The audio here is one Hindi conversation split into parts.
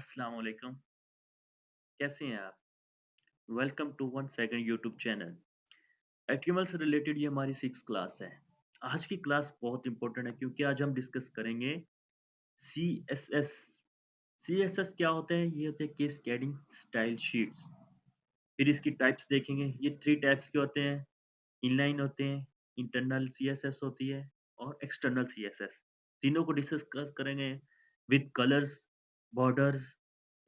अस्सलाम वालेकुम, कैसे हैं आप? Welcome to one second YouTube channel. HTML से रिलेटेड ये हमारी 6th क्लास है। आज की क्लास बहुत इंपॉर्टेंट है क्योंकि आज हम डिस्कस करेंगे सीएसएस। सीएसएस क्या होता है? ये होते हैं कैस्केडिंग स्टाइल शीट्स। फिर इसकी टाइप्स देखेंगे। ये 3 टाइप्स के होते हैं, इनलाइन होते हैं, इंटरनल सीएसएस होती है और एक्सटर्नल सीएसएस। तीनों को डिस्कस करेंगे विद कलर्स, बॉर्डर्स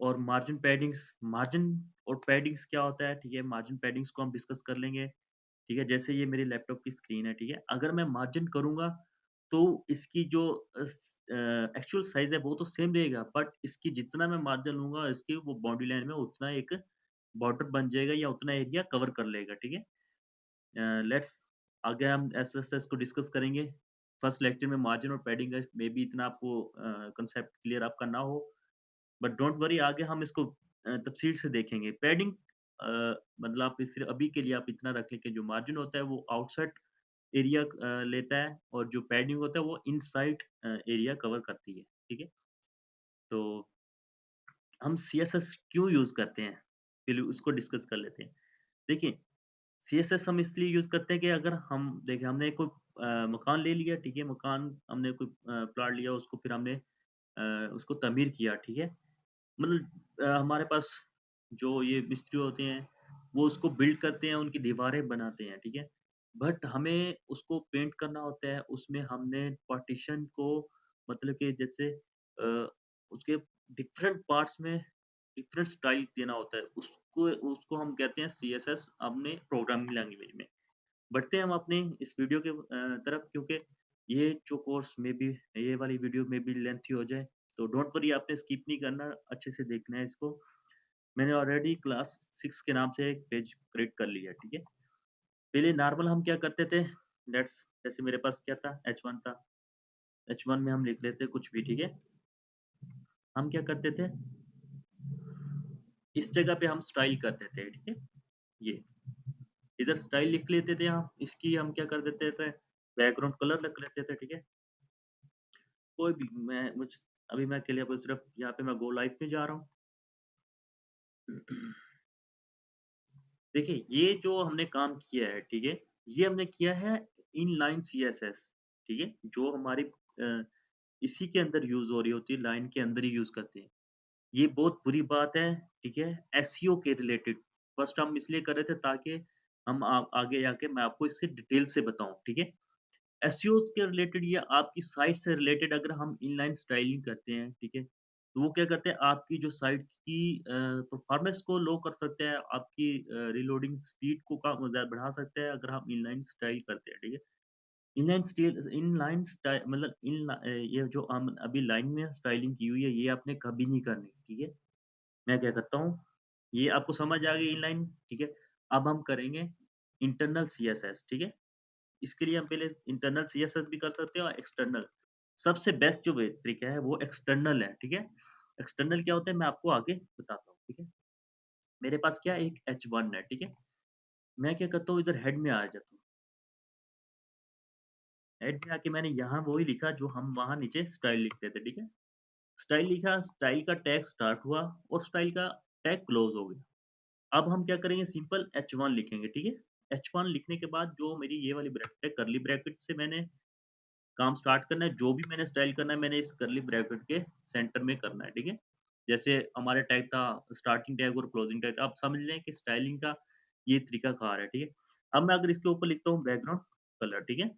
और मार्जिन पैडिंग्स। मार्जिन और पैडिंग्स क्या होता है, ठीक है? मार्जिन पैडिंग्स को हम डिस्कस कर लेंगे, ठीक है? जैसे ये मेरे लैपटॉप की स्क्रीन है, ठीक है? अगर मैं मार्जिन करूँगा तो इसकी जो एक्चुअल साइज़ है वो तो सेम रहेगा, बट इसकी जितना मैं मार्जिन लूँगा इसकी वो बाउंड्री लाइन में उतना एक बॉर्डर बन जाएगा या उतना एरिया कवर कर लेगा, ठीक है? लेट्स आगे हम एसएसएस को डिस्कस करेंगे। फर्स्ट लेक्चर में मार्जिन और पैडिंग का मेबी इतना आपको कांसेप्ट क्लियर आपका ना हो, बट डोंट वरी आगे हम इसको तफ़सील से देखेंगे। पैडिंग अ, मतलब आप इस अभी के लिए आप इतना रख लें कि जो मार्जिन होता है वो आउटसाइड एरिया लेता है और जो पैडिंग होता है वो इनसाइड एरिया कवर करती है, ठीक है? तो हम सीएसएस क्यों यूज़ करते हैं? पहले उसको डिस्कस कर लेते हैं। देखिए, सीएसएस हम इसलिए यूज़ करते हैं कि अगर हम देखिए हमने कोई मकान ले लिया, ठीक है? मकान हमने कोई प्लॉट लिया उसको फिर हमने उसको तमीर किया, ठीक है? मतलब हमारे पास जो ये मिस्त्री होते हैं, वो उसको बिल्ड करते हैं, उनकी दीवारें बनाते हैं, ठीक है? बट हमें उसको पेंट करना होता है, उसमें हमने पार्टीशन को मतलब कि जैसे उसके डिफरेंट पार्ट्स में डिफरेंट स्टाइल देना होता है। उसको उसको हम कहते हैं सीएसएस अपने प्रोग्रामिंग लैंग्वेज में। बढ़ते हैं हम अपने इस वीडियो के तरफ क्योंकि ये जो कोर्स में भी ये वाली वीडियो में भी लेंथी हो जाए, तो डोंट वरी आपने स्किप नहीं करना, अच्छे से देखना है इसको। मैंने ऑलरेडी क्लास 6 के नाम से एक पेज क्रिएट कर लिया, ठीक है? पहले नॉर्मल हम क्या करते थे, लेट्स जैसे मेरे पास क्या था H1 था, H1 में हम लिख लेते कुछ भी, ठीक है? हम क्या करते थे, इस जगह पे हम स्टाइल करते थे, ठीक है? ये, इधर स्टाइल लिख लेते थे हम, इसकी हम क्या कर देते थे, बैकग्राउंड कलर रख लेते थे, ठीक है? कोई भी अभी मैं के लिए आपको सिर्फ यहाँ पे मैं गो लाइव में जा रहा हूँ। देखिए, ये जो हमने काम किया है, ठीक है? ये हमने किया है इनलाइन सीएसएस, ठीक है? जो हमारी इसी के अंदर यूज़ हो रही होती है, लाइन के अंदर ही यूज़ करते हैं। ये बहुत बुरी बात है, ठीक है? एसईओ के रिलेटेड। फर्स्ट हम इसलिए कर रहे थे ताकि हम आगे जाके मैं आपको इससे डिटेल से बताऊँ, ठीक है? एसईओ के रिलेटेड या आपकी साइट से रिलेटेड अगर हम इनलाइन स्टाइलिंग करते हैं, ठीक है? तो वो क्या करते हैं आपकी जो साइट की परफॉर्मेंस को लो कर सकते हैं, आपकी रीलोडिंग स्पीड को बढ़ा सकते हैं अगर हम इनलाइन स्टाइल करते हैं, ठीक है? इनलाइन स्टाइल मतलब ये जो हम अभी लाइन में स्टाइलिंग की हुई है, ये आपने कभी नहीं करनी, ठीक है? मैं क्या करता हूँ, ये आपको समझ आ गई इनलाइन, ठीक है? अब हम करेंगे इंटरनल सीएसएस, ठीक है? इसके लिए हम पहले इंटरनल सीएसएस भी कर सकते हैं और एक्सटर्नल। सबसे बेस्ट जो तरीका है वो एक्सटर्नल है, ठीक है? एक्सटर्नल क्या होता है मैं आपको आगे बताता हूँ, ठीक है? मेरे पास क्या है एक H1 है, ठीक है? मैं क्या करता हूँ इधर हेड में आ जाता हूँ। हेड में आके मैंने यहाँ वही लिखा जो हम वहाँ नीचे स्टाइल लिखते थे, ठीक है? स्टाइल लिखा, स्टाइल का टैग स्टार्ट हुआ और स्टाइल का टैग क्लोज़ हो गया। अब हम क्या करेंगे सिंपल H1 लिखेंगे, ठीक है? H1 लिखने के बाद जो मेरी ये वाली ब्रैकेट है, कर्ली ब्रैकेट से मैंने काम स्टार्ट करना है, जो भी मैंने स्टाइल करना है, मैंने इस कर्ली ब्रैकेट के सेंटर में करना है, ठीक है? जैसे हमारा टैग था स्टार्टिंग टैग और क्लोजिंग टैग, आप समझ लें कि स्टाइलिंग का ये तरीकाकार है, ठीक है? अब मैं अगर इसके ऊपर लिखता हूँ बैकग्राउंड कलर, ठीक है?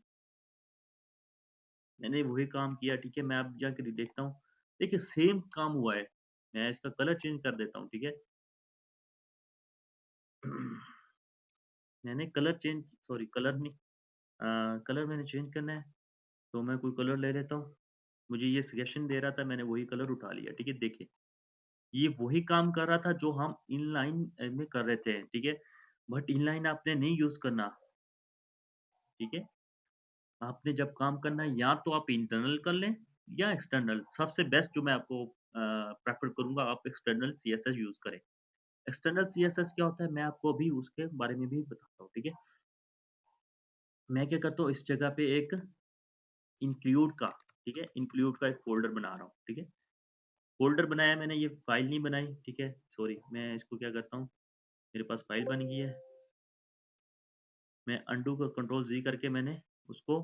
मैंने वही काम किया, ठीक है? मैं अब जाके देखता हूँ, देखिए सेम काम हुआ है। मैं इसका कलर चेंज कर देता हूँ, ठीक है? मैंने कलर चेंज सॉरी कलर नहीं कलर मैंने चेंज करना है, तो मैं कोई कलर ले लेता हूँ। मुझे ये सजेशन दे रहा था, मैंने वही कलर उठा लिया, ठीक है? देखिए, ये वही काम कर रहा था जो हम इनलाइन में कर रहे थे, ठीक है? बट इनलाइन आपने नहीं यूज़ करना, ठीक है? आपने जब काम करना है या तो आप इंटरनल कर लें या एक्सटर्नल। सबसे बेस्ट जो मैं आपको प्रेफ़र करूँगा आप एक्सटर्नल सीएसएस यूज़ करें। एक्सटर्नल सीएसएस क्या होता है मैं आपको अभी उसके बारे में भी बताता हूँ, ठीक है? मैं क्या करता हूँ इस जगह पे एक इंक्लूड का, ठीक है? इंक्लूड का एक फ़ोल्डर बना रहा हूँ, ठीक है? फ़ोल्डर बनाया मैंने, ये फ़ाइल नहीं बनाई, ठीक है? सॉरी, मैं इसको क्या करता हूँ, मेरे पास फ़ाइल बन गई है, मैं अनडू का कंट्रोल ज़ी करके मैंने उसको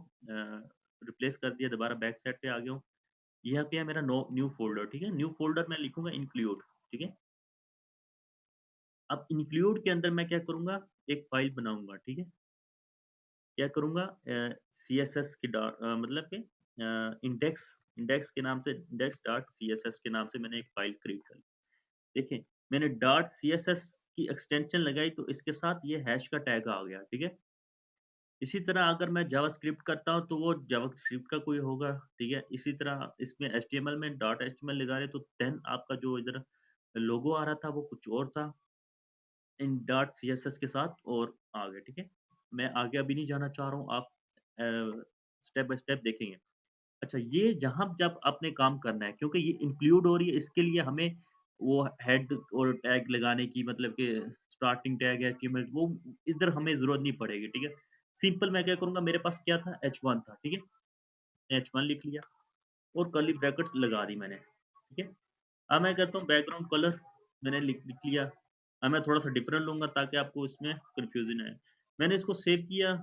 रिप्लेस कर दिया, दोबारा बैक साइड पे आ गया हूँ। यहाँ पे है मेरा नो न्यू फ़ोल्डर, ठीक है? न्यू फ़ोल्डर मैं लिखूँगा इंक्लूड, ठीक है? अब इंक्लूड के अंदर मैं क्या करूँगा, एक फ़ाइल बनाऊँगा, ठीक है? क्या करूँगा सीएसएस की मतलब कि इंडेक्स इंडेक्स के नाम से इंडेक्स डॉट सीएसएस के नाम से मैंने एक फ़ाइल क्रिएट कर ली। देखिए, मैंने डॉट सीएसएस की एक्सटेंशन लगाई तो इसके साथ ये हैश का टैग आ गया, ठीक है? इसी तरह अगर मैं जावास्क्रिप्ट करता हूँ तो वो जावास्क्रिप्ट का कोई होगा, ठीक है? इसी तरह इसमें एचटीएमएल में डॉट एचटीएमएल लगा रहे तो देन आपका जो इधर लोगो आ रहा था वो कुछ और था इन डॉट सीएसएस के साथ और आ गया, ठीक है? मैं आगे अभी नहीं जाना चाह रहा हूँ, आप स्टेप बाय स्टेप देखेंगे। अच्छा, ये जहाँ जब आपने काम करना है क्योंकि ये इंक्लूड हो रही है इसके लिए हमें वो हेड और टैग लगाने की मतलब कि स्टार्टिंग टैग है कीवर्ड वो इधर हमें ज़रूरत नहीं पड़ेगी, ठीक है? सिंपल मैं क्या करूँगा मेरे पास क्या था h1 था, ठीक है? h1 लिख लिया और कर्ली ब्रैकेट्स लगा दी मैंने, ठीक है? अब मैं करता हूँ बैकग्राउंड कलर मैंने लिख लिख लिया। अब मैं थोड़ा-सा डिफरेंट लूँगा ताकि आपको इसमें कन्फ्यूज़न आए। मैंने इसको सेव किया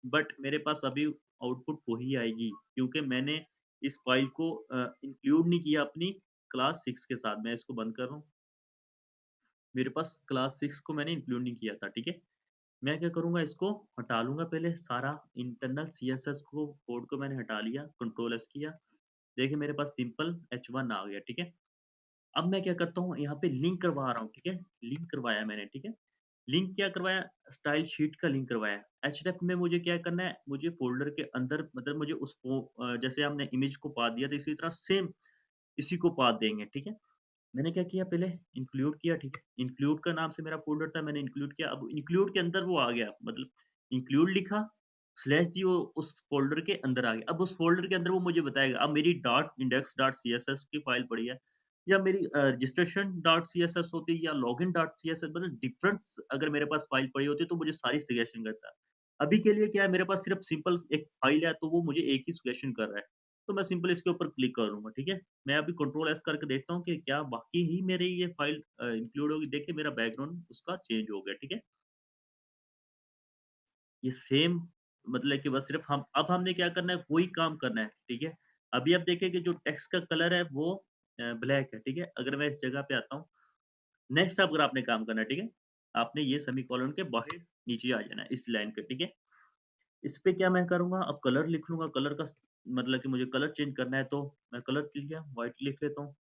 बट मेरे पास अभी आउटपुट वही आएगी क्योंकि मैंने इस फ़ाइल को इंक्लूड नहीं किया अपनी क्लास 6 के साथ। मैं इसको बंद कर रहा हूँ। मेरे पास क्लास 6 को मैंने इंक्लूड नहीं किया था, ठीक है? मैं क्या करूँगा इसको हटा लूँगा पहले सारा इंटरनल सीएसएस को कोड को मैंने हटा लिया, कंट्रोल एस किया। देखिए मेरे पास सिंपल h1 आ गया, ठीक है? अब मैं क्या करता हूँ यहाँ पे लिंक करवा रहा हूँ, ठीक है? लिंक करवाया मैंने, ठीक है? लिंक क्या करवाया? स्टाइल शीट का लिंक करवाया। href में मुझे क्या करना है? मुझे फ़ोल्डर के अंदर मतलब मुझे जैसे हमने इमेज को पाथ दिया तो इसी तरह सेम इसी को पाथ देंगे, ठीक है? मैंने क्या किया पहले इंक्लूड किया, ठीक है? इंक्लूड का नाम से मेरा फ़ोल्डर था, मैंने इंक्लूड किया। अब इंक्लूड के अंदर वो आ गया मतलब इंक्लूड लिखा स्लैश जी वो उस फ़ोल्डर के अंदर आ गया। अब उस फ़ोल्डर के अंदर वो मुझे बताएगा, अब मेरी डॉट इंडेक्स डॉट सीएसएस की फ़ाइल पड़ी है या मेरी रजिस्ट्रेशन डॉट सीएसएस होती है या लॉगिन डॉट सीएसएस मतलब डिफरेंस अगर मेरे पास फ़ाइल पड़ी होती है तो मुझे सारी सजेशन करता है। अभी के लिए क्या है मेरे पास सिर्फ़ सिंपल एक फ़ाइल है तो वो मुझे एक ही सजेशन कर रहा है। तो मैं सिंपल इसके ऊपर क्लिक करूँगा, ठीक है? मैं अभी कंट्रोल एस करके देखता हूँ कि क्या वाक़ई ही मेरी ये फ़ाइल इंक्लूड होगी। देखिए मेरा बैकग्राउंड उसका चेंज हो गया, ठीक है? ये सेम मतलब कि बस सिर्फ़ हम अब हमने क्या करना है वही काम करना है, ठीक है? अभी आप देखें कि जो टेक्स्ट का कलर है वो ब्लैक है, ठीक है? अगर मैं इस जगह पे आता हूँ, नेक्स्ट अगर आपने काम करना है, ठीक है? आपने ये सेमीकोलन के बाहर नीचे आ जाना है इस लाइन पे, ठीक है? इस पे क्या मैं करूँगा अब कलर लिख लूँगा, कलर का मतलब कि मुझे कलर चेंज करना है तो मैं कलर लिख लिया, व्हाइट लिख लेता हूँ।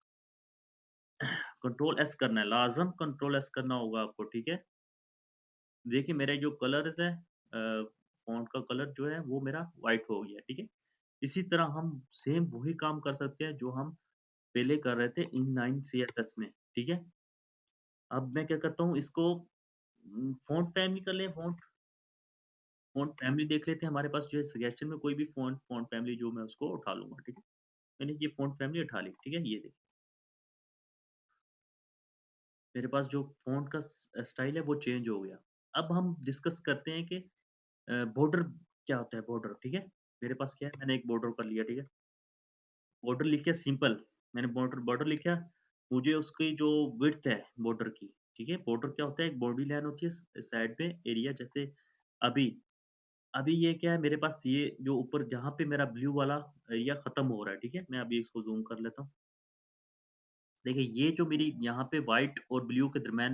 कंट्रोल एस करना है, लाज़िम कंट्रोल एस करना होगा आपको, ठीक है? देखिए मेरे जो कलर्स है फ़ॉन्ट का कलर जो है वो मेरा व्हाइट हो गया, ठीक है? इसी तरह हम सेम वही काम कर सकते हैं जो हम पहले कर रहे थे इनलाइन सीएसएस में, ठीक है? अब मैं क्या करता हूँ इसको फ़ॉन्ट फैमिली कर लें फ़ॉन्ट फैमिली देख लेते हैं हमारे पास जो है सजेशन में कोई भी फ़ॉन्ट फ़ॉन्ट फैमिली जो मैं उसको उठा लूँगा, ठीक है? मैंने ये फ़ॉन्ट फैमिली उठा ली, ठीक है? ये देखिए, मेरे पास जो फ़ॉन्ट का स्टाइल है वो चेंज हो गया। अब हम डिस्कस करते हैं कि बॉर्डर क्या होता है बॉर्डर, ठीक है? मेरे पास क्या है मैंने एक बॉर्डर कर लिया, ठीक है? बॉर्डर लिख लिया सिंपल, मैंने बॉर्डर बॉर्डर लिखा, मुझे उसकी जो विड्थ है बॉर्डर की, ठीक है? बॉर्डर क्या होता है एक बॉर्डरी लाइन होती है साइड पे एरिया जैसे अभी अभी ये क्या है मेरे पास ये जो ऊपर जहाँ पे मेरा ब्लू वाला एरिया खत्म हो रहा है, ठीक है? मैं अभी इसको ज़ूम कर लेता हूँ। देखिए ये जो मेरी यहाँ पे व्हाइट और ब्लू के दरमियान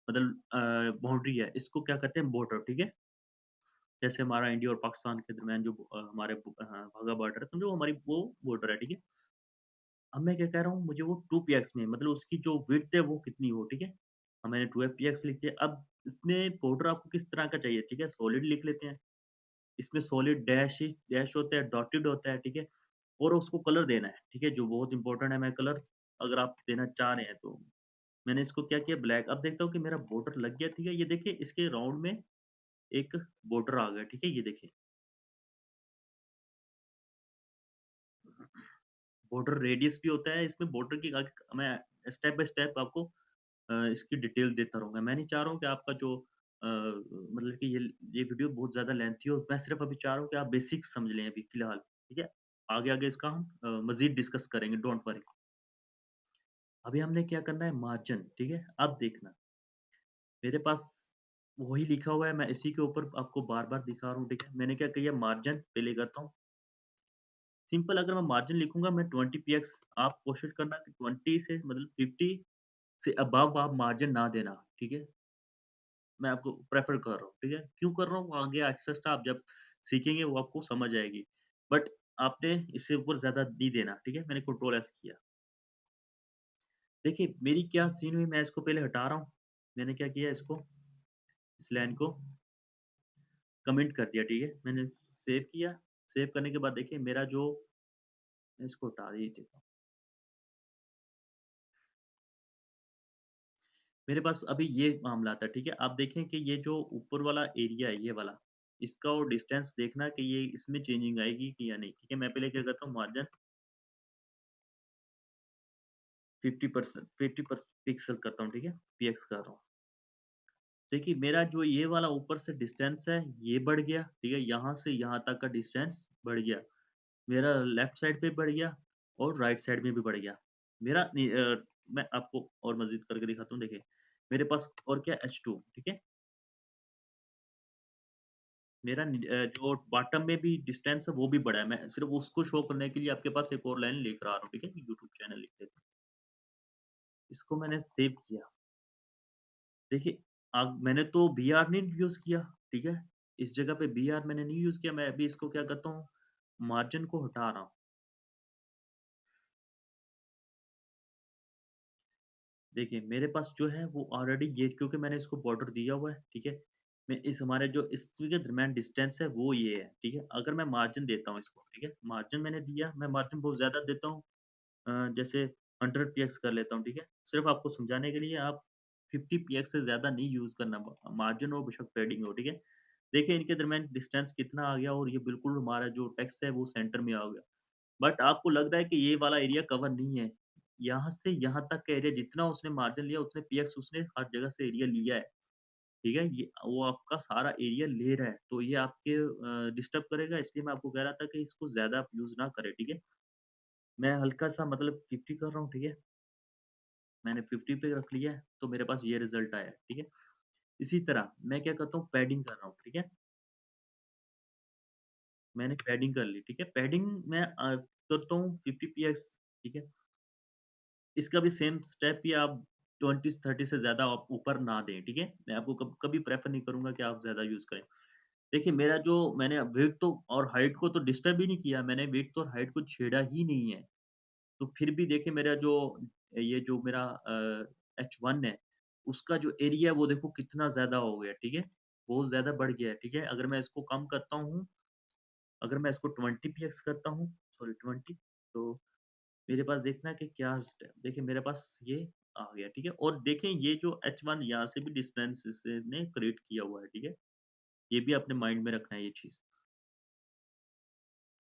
मतलब बाउंड्री है, इसको क्या कहते हैं बॉर्डर, ठीक है? जैसे हमारा इंडिया और पाकिस्तान के दरमियान जो हमारे वाघा बॉर्डर है, समझो हमारी वो बॉर्डर है, ठीक है? अब मैं क्या कह रहा हूँ, मुझे वो 2 पीएक्स में मतलब उसकी जो विड्थ है वो कितनी हो, ठीक है? मैंने 12 पीएक्स लिख दिया। अब इसमें बॉर्डर आपको किस तरह का चाहिए, ठीक है? सॉलिड लिख लेते हैं। इसमें सॉलिड डैश होता है, डॉटेड होता है, ठीक है? और उसको कलर देना है, ठीक है? जो बहुत इम्पोर्टेंट है, मैं कलर अगर आप देना चाह रहे हैं तो। मैंने इसको क्या किया ब्लैक अब देखता हूँ कि मेरा बॉर्डर लग गया, ठीक है? ये देखिए इसके राउंड में एक बॉर्डर आ गया, ठीक है? ये देखिए। बॉर्डर रेडियस भी होता है, इसमें बॉर्डर की आगे मैं स्टेप बाय स्टेप आपको इसकी डिटेल देता रहूँगा। मैं नहीं चाह रहा हूँ कि आपका जो मतलब कि ये वीडियो बहुत ज़्यादा लेंथी हो। मैं सिर्फ़ अभी चाह रहा हूँ कि आप बेसिक्स समझ लें अभी फ़िलहाल, ठीक है? आगे-आगे इसका हम मज़ीद डिस्कस करेंगे, डोंट वरी। अभी हमने क्या करना है मार्जिन, ठीक है? अब देखना, मेरे पास वही लिखा हुआ है, मैं इसी के ऊपर आपको बार-बार दिखा रहा हूँ, ठीक है? मैंने क्या किया मार्जिन पहले करता हूँ, सिंपल अगर मैं मार्जिन लिखूँगा मैं 20 पीएक्स आप कोशिश करना कि 20 से मतलब 50 से अबव आप मार्जिन ना देना, ठीक है? मैं आपको प्रेफ़र कर रहा हूँ, ठीक है? क्यों कर रहा हूँ? आगे एक्सेस आप जब सीखेंगे वो आपको समझ आएगी। बट आपने इससे ऊपर ज़्यादा नहीं देना, ठीक है? मैंने कंट्रोल एस किया। देखिए, मेरी क्या सीन हुई मैं इसको पहले हटा रहा हूँ। मैंने क्या किया इसको, इस लाइन को कमेंट कर दिया, ठीक है? मैंने सेव किया, सेव करने के बाद देखिए मेरा जो मैं इसको हटा ही देता हूँ। मेरे पास अभी ये मामला था, ठीक है? आप देखें कि ये जो ऊपर वाला एरिया है, ये वाला, इसका और डिस्टेंस देखना कि ये इसमें चेंजिंग आएगी कि या नहीं, ठीक है? मैं पहले क्या करता हूँ मार्जिन 50% 50 पिक्सल करता हूँ, ठीक है? पीएक्स कर रहा हूँ। देखिए मेरा जो ये वाला ऊपर से डिस्टेंस है, ये बढ़ गया, ठीक है? यहाँ से यहाँ तक का डिस्टेंस बढ़ गया। मेरा लेफ्ट साइड पे बढ़ गया और राइट साइड में भी बढ़ गया। मैं आपको और मज़ीद करके दिखाता हूँ, देखिए। मेरे पास और क्या H2 ठीक है? जो बॉटम में भी डिस्टेंस है वो भी बढ़ा है। मैं सिर्फ़ उसको शो करने के लिए आपके पास एक और लाइन लेकर आ रहा हूँ, ठीक है? यूट्यूब चैनल लिख देता हूँ। इसको मैंने सेव किया। देखिए मैंने तो बीआर नहीं यूज़ किया, ठीक है? इस जगह पे बीआर मैंने नहीं यूज़ किया, मैं अभी इसको क्या करता हूँ, मार्जिन को हटा रहा हूँ। देखिए, मेरे पास जो है वो ऑलरेडी ये क्योंकि मैंने इसको बॉर्डर दिया हुआ है, ठीक है? मैं इस हमारे जो इसके दरमियान डिस्टेंस है वो ये है, ठीक है? अगर मैं मार्जिन देता हूँ इसको, ठीक है? मार्जिन मैंने दिया, मैं मार्जिन बहुत ज़्यादा देता हूँ जैसे 100 पीएक्स कर लेता हूँ, ठीक है? सिर्फ़ आपको समझाने के लिए आप 50 पीएक्स से ज़्यादा नहीं यूज़ करना मार्जिन हो बेशक पैडिंग हो, ठीक है? देखिए इनके दरमियान डिस्टेंस कितना आ गया और ये बिल्कुल हमारा जो टेक्स्ट है वो सेंटर में आ गया। बट आपको लग रहा है कि ये वाला एरिया कवर नहीं है। यहाँ से यहाँ तक का एरिया जितना उसने मार्जिन लिया उतने पीएक्स उसने हर जगह से एरिया लिया है। ठीक है? ये वो आपका सारा एरिया ले रहा है। तो ये आपके डिस्टर्ब करेगा इसलिए मैं आपको कह रहा था कि इसको ज़्यादा आप यूज़ ना करें, ठीक है? मैं हल्का-सा मतलब 50 कर रहा हूँ, ठीक है? मैंने 50 पे रख लिया है, तो मेरे पास ये रिज़ल्ट आया है, ठीक है? इसी तरह मैं क्या करता हूँ पैडिंग कर रहा हूँ, ठीक है? मैंने पैडिंग कर ली, ठीक है? पैडिंग मैं करता हूँ 50 पीएक्स, ठीक है? इसका भी सेम स्टेप ही आप 20-30 से ज़्यादा आप ऊपर ना दें, ठीक है? मैं आपको कभी प्रेफ़र नहीं करूँगा कि आप ज़्यादा यूज़ करें। देखिए मेरा जो मैंने विड्थ तो और हाइट को तो डिस्टर्ब ही नहीं किया, मैंने विड्थ और हाइट को छेड़ा ही नहीं है। तो फिर भी देखिए मेरा जो ये जो मेरा H1 है, उसका जो एरिया है वो देखो कितना ज़्यादा हो गया, ठीक है? बहुत ज़्यादा बढ़ गया है, ठीक है? अगर मैं इसको कम करता हूँ, अगर मैं इसको 20 पीएक्स करता हूँ, सॉरी 20 तो मेरे पास देखना है कि क्या स्टेप देखिए मेरे पास ये आ गया, ठीक है? और देखें ये जो H1 यहाँ से भी डिस्टेंस इसने क्रिएट किया हुआ है, ठीक है? ये भी अपने माइंड में रखना है ये चीज़।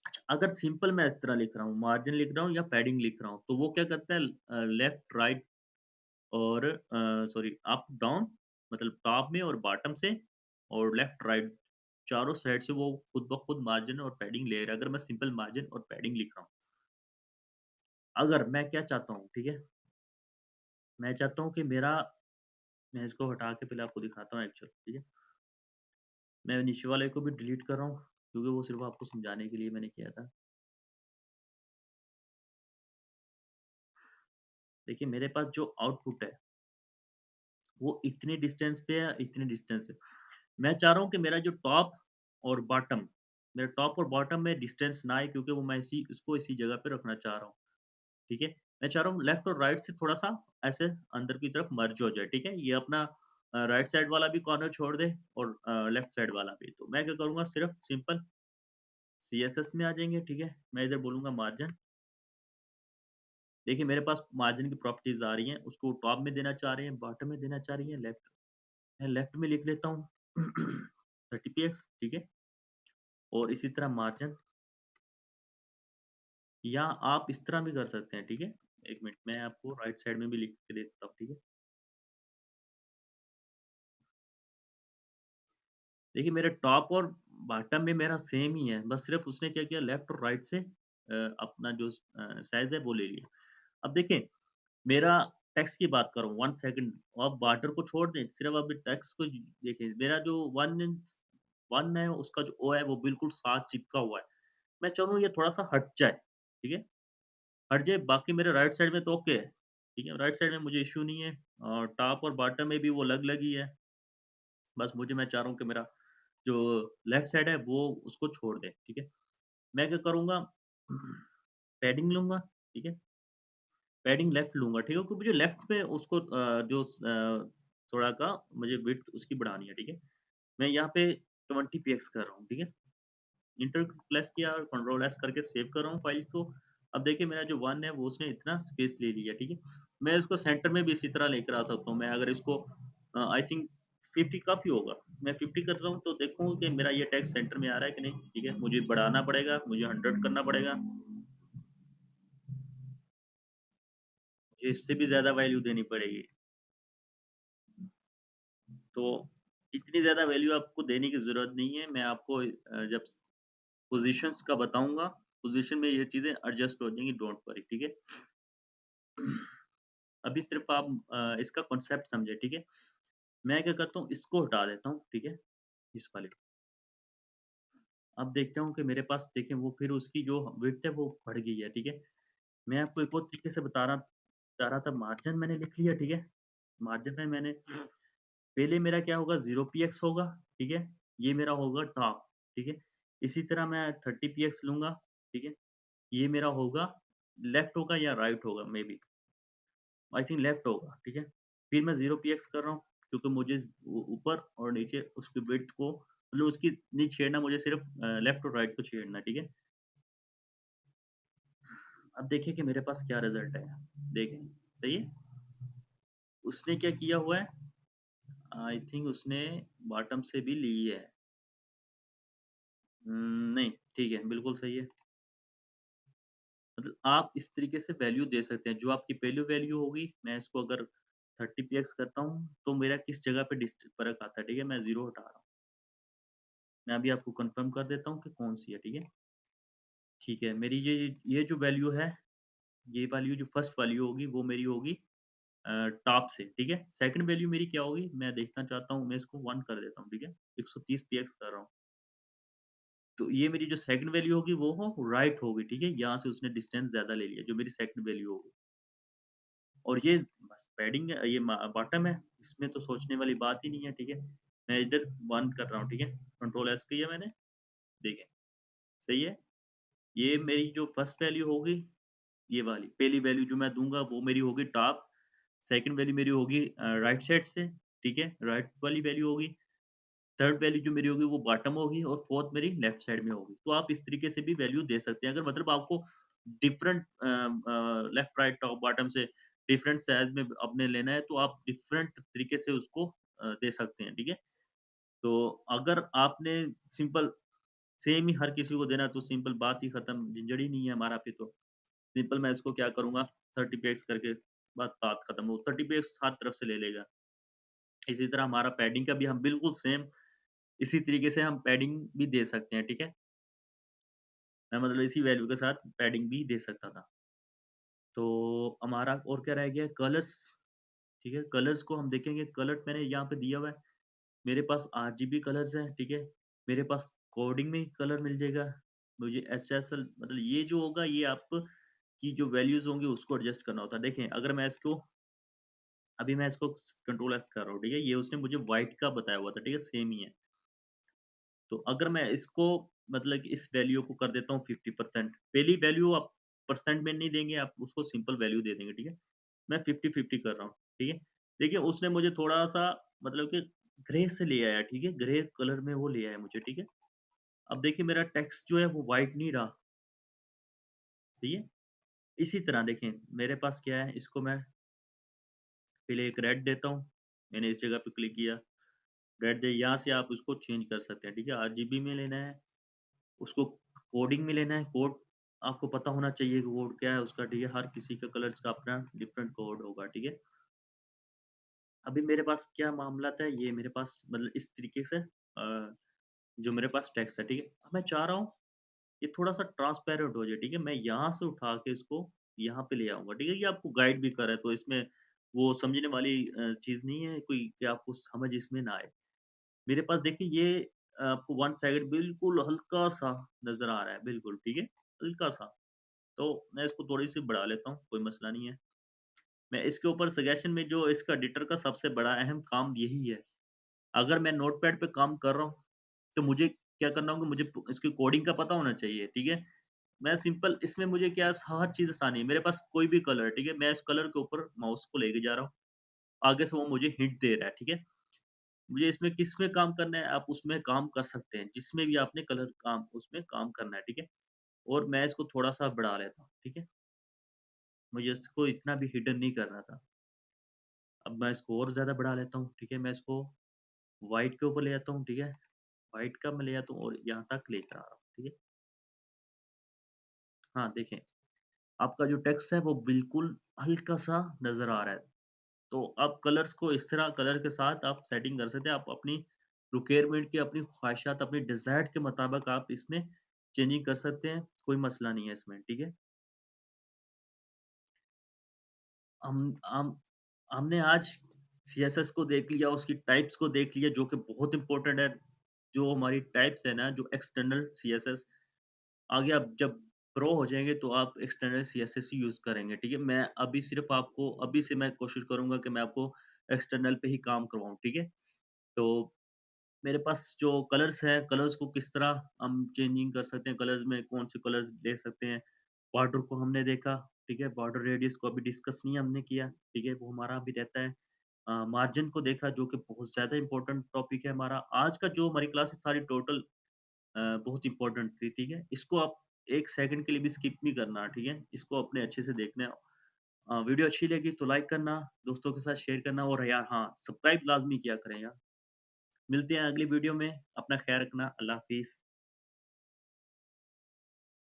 अच्छा, अगर सिंपल मैं इस तरह लिख रहा हूँ, मार्जिन लिख रहा हूँ या पैडिंग लिख रहा हूँ, तो वो क्या करता है लेफ्ट, राइट और सॉरी अप, डाउन मतलब टॉप में और बॉटम से और लेफ्ट, राइट चारों साइड से वो खुद ब खुद मार्जिन और पैडिंग ले रहा है। अगर मैं सिंपल मार्जिन और पैडिंग लिख रहा हूँ। अगर मैं क्या चाहता हूँ, ठीक है? मैं चाहता हूँ कि मेरा मैं इसको हटा के पहले आपको दिखाता हूँ एक्चुअल, ठीक है? मैं नीचे वाले को भी डिलीट कर रहा हूँ, क्योंकि वो सिर्फ़ आपको समझाने के लिए मैंने किया था। देखिए मेरे पास जो आउटपुट है, वो इतने डिस्टेंस पे है, इतने डिस्टेंस है। मैं चाह रहा हूँ कि मेरा जो टॉप और बॉटम मेरा टॉप और बॉटम में डिस्टेंस ना आए क्योंकि वो मैं इसी जगह पे रखना चाह रहा हूँ, ठीक है? मैं चाह रहा हूँ लेफ्ट और राइट से थोड़ा-सा ऐसे अंदर की तरफ मर्ज हो जाए, ठीक है? ये अपना राइट साइड वाला भी कॉर्नर छोड़ दे और लेफ्ट साइड वाला भी। तो मैं क्या करूँगा सिर्फ़ सिंपल सीएसएस में आ जाएँगे, ठीक है? मैं इधर बोलूँगा मार्जिन। देखिए मेरे पास मार्जिन की प्रॉपर्टीज़ आ रही हैं, उसको टॉप में देना चाह रहे हैं, बॉटम में देना चाह रही हैं, लेफ्ट मैं लेफ्ट में लिख लेता हूँ 30 पीएक्स ठीक है? और इसी तरह मार्जिन या आप इस तरह भी कर सकते हैं, ठीक है? 1 मिनट मैं आपको राइट साइड में भी लिख के देता हूँ, ठीक है? देखिए मेरे टॉप और बॉटम में मेरा सेम ही है, बस सिर्फ़ उसने क्या किया लेफ्ट और राइट से अपना जो साइज़ है वो ले लिया। अब देखें मेरा टेक्स्ट की बात करूँ 1 सेकंड आप वाटर को छोड़ दें, सिर्फ़ अभी टेक्स्ट को देखिए, मेरा जो 1 है उसका जो ओ है वो बिल्कुल साथ चिपका हुआ है। मैं चाह ये थोड़ा-सा हट जाए, ठीक है? हट जाए, बाकी मेरे राइट साइड में तो ओके है, ठीक है? राइट साइड में मुझे इश्यू नहीं है और टॉप और बॉटम में भी वो अलग-अलग ही है। बस मैं चाह रहा हूँ कि मेरा जो लेफ्ट साइड है वो उसको छोड़ दें, ठीक है? मैं क्या करूँगा पैडिंग लूँगा, ठीक है? पैडिंग लेफ्ट लूँगा, ठीक है? क्योंकि मुझे लेफ्ट में उसको थोड़ा का मुझे विड्थ उसकी बढ़ानी है, ठीक है? मैं यहाँ पे 20 पीएक्स कर रहा हूँ, ठीक है? इंटर प्रेस किया और कंट्रोल एस करके सेव कर रहा हूँ फ़ाइल को। अब देखिए मेरा जो 1 है वो उसने इतना स्पेस ले लिया, ठीक है? मैं इसको सेंटर में भी इसी तरह लेकर आ सकता हूँ। मैं अगर इसको आई थिंक 50 काफ़ी होगा। मैं 50 कर रहा हूँ तो देखूँ कि मेरा ये टेक्स्ट सेंटर में आ रहा है कि नहीं, ठीक है? मुझे बढ़ाना पड़ेगा, मुझे 100 करना पड़ेगा, मुझे इससे भी ज़्यादा वैल्यू देनी पड़ेगी। तो इतनी ज़्यादा वैल्यू आपको देने की ज़रूरत नहीं है। मैं आपको जब पोज़ीशंस का बताऊँगा, पोज़ीशन में ये चीज़ें एडजस्ट हो जाएँगी, डोंट वरी, ठीक है? अभी सिर्फ़ आप इसका कॉन्सेप्ट समझें, ठीक है? मैं क्या करता हूँ, इसको हटा देता हूँ, ठीक है? इस वाले को। अब देखता हूँ कि मेरे पास देखिए वो फिर उसकी जो विड्थ है वो बढ़ गई है, ठीक है? मैं आपको एक और तरीके से बता रहा था, मार्जिन मैंने लिख लिया, ठीक है? मार्जिन में मैंने पहले मेरा क्या होगा 0 पीएक्स होगा, ठीक है? ये मेरा होगा टॉप, ठीक है? इसी तरह मैं 30 पीएक्स लूँगा, ठीक है? ये मेरा होगा लेफ्ट होगा या राइट होगा मेबी, आई थिंक लेफ्ट होगा, ठीक है? फिर मैं 0 पीएक्स कर रहा हूँ क्योंकि मुझे ऊपर और नीचे उसकी विड्थ को मतलब उसकी नहीं छेड़ना, मुझे सिर्फ़ लेफ्ट और राइट को छेड़ना है, ठीक है? अब देखिए कि मेरे पास क्या रिज़ल्ट है। देखें, सही है? उसने क्या किया हुआ है, आई थिंक उसने बॉटम से भी ली है। नहीं, ठीक है, बिल्कुल सही है। मतलब आप इस तरीके से वैल्यू दे सकते हैं, जो आपकी पहली वैल्यू होगी, मैं इसको अगर 30 पीएक्स करता हूँ, तो मेरा किस जगह पे फ़र्क आता है, ठीक है? मैं 0 हटा रहा हूँ। मैं अभी आपको कन्फर्म कर देता हूँ कि कौन-सी है, ठीक है? ठीक है, मेरी ये जो वैल्यू है, ये वैल्यू जो फर्स्ट वैल्यू होगी, वो मेरी होगी टॉप से, ठीक है? सेकंड वैल्यू मेरी क्या होगी, मैं देखना चाहता हूँ, मैं इसको 1 कर देता हूँ, ठीक है? 130 पीएक्स कर रहा हूँ। तो ये मेरी जो सेकंड वैल्यू होगी, वो हो राइट होगी, ठीक है? यहाँ से उसने डिस्टेंस ज़्यादा ले लिया, जो मेरी सेकंड वैल्यू होगी। और ये बस पैडिंग है, ये बॉटम है, इसमें तो सोचने वाली बात ही नहीं है, ठीक है? मैं इधर 1 कर रहा हूँ, ठीक है? कंट्रोल एस किया मैंने, देखें, सही है? ये मेरी जो फर्स्ट वैल्यू होगी, ये वाली, पहली वैल्यू जो मैं दूँगा वो मेरी होगी टॉप, सेकंड वैल्यू मेरी होगी राइट साइड से, ठीक है? राइट वाली वैल्यू होगी, थर्ड वैल्यू जो मेरी होगी वो बॉटम होगी और फोर्थ मेरी लेफ्ट साइड में होगी। तो आप इस तरीके से भी वैल्यू दे सकते हैं। अगर मतलब आपको different left, right, top, bottom से डिफरेंट साइज़ में आपने लेना है तो आप डिफरेंट तरीके से उसको दे सकते हैं, ठीक है? तो अगर आपने सिंपल सेम ही हर किसी को देना है तो सिंपल बात ही खत्म, झंझट ही नहीं है हमारा फिर तो। सिंपल मैं इसको क्या करूँगा 30 पे एक्स करके बात खत्म हो 30 पे एक्स हर तरफ से ले लेगा। इसी तरह हमारा पैडिंग का भी हम बिल्कुल सेम इसी तरीके से हम पैडिंग भी दे सकते हैं, ठीक है? मैं मतलब इसी वैल्यू के साथ पैडिंग भी दे सकता था। तो हमारा और क्या रह गया कलर्स, ठीक है? कलर्स को हम देखेंगे, कलर मैंने यहाँ पे दिया हुआ है। मेरे पास आरजीबी कलर्स हैं, ठीक है? मेरे पास कोडिंग में कलर मिल जाएगा। मुझे एचएसएल मतलब ये जो होगा ये आप की जो वैल्यूज़ होंगी उसको एडजस्ट करना होता है। देखें अगर मैं इसको अभी मैं इसको कंट्रोल एस कर रहा हूँ, ठीक है? ये उसने मुझे व्हाइट का बताया हुआ था, ठीक है? सेम ही है। तो अगर मैं इसको मतलब कि इस वैल्यू को कर देता हूँ 50%, पहली वैल्यू आप परसेंट में नहीं देंगे, आप उसको सिंपल वैल्यू दे देंगे, ठीक है? मैं 50-50 कर रहा हूँ, ठीक है? देखिए उसने मुझे थोड़ा-सा मतलब कि ग्रे से ले आया, ठीक है? ग्रे कलर में वो ले आया मुझे, ठीक है? अब देखिए मेरा टेक्स्ट जो है वो व्हाइट नहीं रहा, सही है? इसी तरह देखें मेरे पास क्या है, इसको मैं पहले एक रेड देता हूँ, मैंने इस जगह पे क्लिक किया, रेड दे यहाँ से आप उसको चेंज कर सकते हैं, ठीक है? आरजीबी में लेना है, उसको कोडिंग में लेना है, कोड आपको पता होना चाहिए कि कोड क्या है उसका, ठीक है? हर किसी का कलर्स का अपना डिफरेंट कोड होगा, ठीक है? अभी मेरे पास क्या मामला था, ये मेरे पास मतलब इस तरीके से जो मेरे पास टेक्स्ट है, ठीक है? अब मैं चाह रहा हूँ ये थोड़ा-सा ट्रांसपेरेंट हो जाए, ठीक है? मैं यहाँ से उठा के इसको यहाँ पे ले आऊँगा, ठीक है? ये आपको गाइड भी कर रहा है, तो इसमें वो समझने वाली चीज़ नहीं है कोई कि आपको समझ इसमें ना आए। मेरे पास देखिए ये आपको वन साइड बिल्कुल हल्का-सा नज़र आ रहा है, बिल्कुल, ठीक है? हल्का-सा। तो मैं इसको थोड़ी-सी बढ़ा लेता हूँ, कोई मसला नहीं है। मैं इसके ऊपर सजेशन में जो इसका एडिटर का सबसे बड़ा अहम काम यही है। अगर मैं नोटपैड पे काम कर रहा हूँ, तो मुझे क्या करना होगा, मुझे प इसकी कोडिंग का पता होना चाहिए, ठीक है? मैं सिंपल इसमें मुझे क्या हर चीज़ आसानी है। मेरे पास कोई भी कलर है, ठीक है? मैं इस कलर के ऊपर माउस को लेके जा रहा हूँ, आगे से वो मुझे हिंट दे रहा है, ठीक है? मुझे इसमें किसमें काम करना है, आप उसमें काम कर सकते हैं, जिसमें भी आपने कलर काम उसमें काम करना है, ठीक है? और मैं इसको थोड़ा-सा बढ़ा लेता हूँ, ठीक है? मुझे इसको इतना भी हिडन नहीं करना था। अब मैं इसको और ज़्यादा बढ़ा लेता हूँ, ठीक है? मैं इसको व्हाइट के ऊपर ले आता हूँ, ठीक है? व्हाइट का मैं ले आता हूँ और यहाँ तक लेकर आ रहा हूँ, ठीक है? हाँ, देखें, आपका जो टेक्स्ट है वो बिल्कुल हल्का-सा नज़र आ रहा है। तो आप कलर्स को इस तरह कलर के साथ आप सेटिंग कर सकते हैं। आप अपनी रिक्वायरमेंट की, अपनी ख्वाहिशात, अपनी डिज़ायर्ड के मुताबिक आप इसमें चेंजिंग कर सकते हैं, कोई मसला नहीं है इसमें, ठीक है? हम हमने आज सीएसएस को देख लिया, उसकी टाइप्स को देख लिया जो कि बहुत इम्पोर्टेंट है। जो हमारी टाइप्स है ना, जो एक्सटर्नल सीएसएस आगे आप जब प्रो हो जाएँगे तो आप एक्सटर्नल सीएसएस ही यूज़ करेंगे, ठीक है? मैं अभी सिर्फ़ आपको अभी से मैं कोशिश करूँगा कि मैं आपको एक्सटर्नल पे ही काम करवाऊँ, ठीक है? तो मेरे पास जो कलर्स हैं, कलर्स को किस तरह हम चेंजिंग कर सकते हैं, कलर्स में कौन-से कलर्स ले सकते हैं। बॉर्डर को हमने देखा, ठीक है? बॉर्डर रेडियस को अभी डिस्कस नहीं हमने किया, ठीक है? वो हमारा अभी रहता है। मार्जिन को देखा जो कि बहुत ज़्यादा इम्पोर्टेंट टॉपिक है हमारा। आज का जो हमारी क्लास सारी टोटल बहुत इम्पोर्टेंट थी, ठीक है? इसको आप 1 सेकंड के लिए भी स्किप नहीं करना, ठीक है? इसको अपने अच्छे से देखना है। वीडियो अच्छी लगी तो लाइक करना, दोस्तों के साथ शेयर करना और यार हाँ, सब्सक्राइब लाज़मी किया करें यार। मिलते हैं अगली वीडियो में, अपना ख़्याल रखना, अल्लाह हाफ़िज़।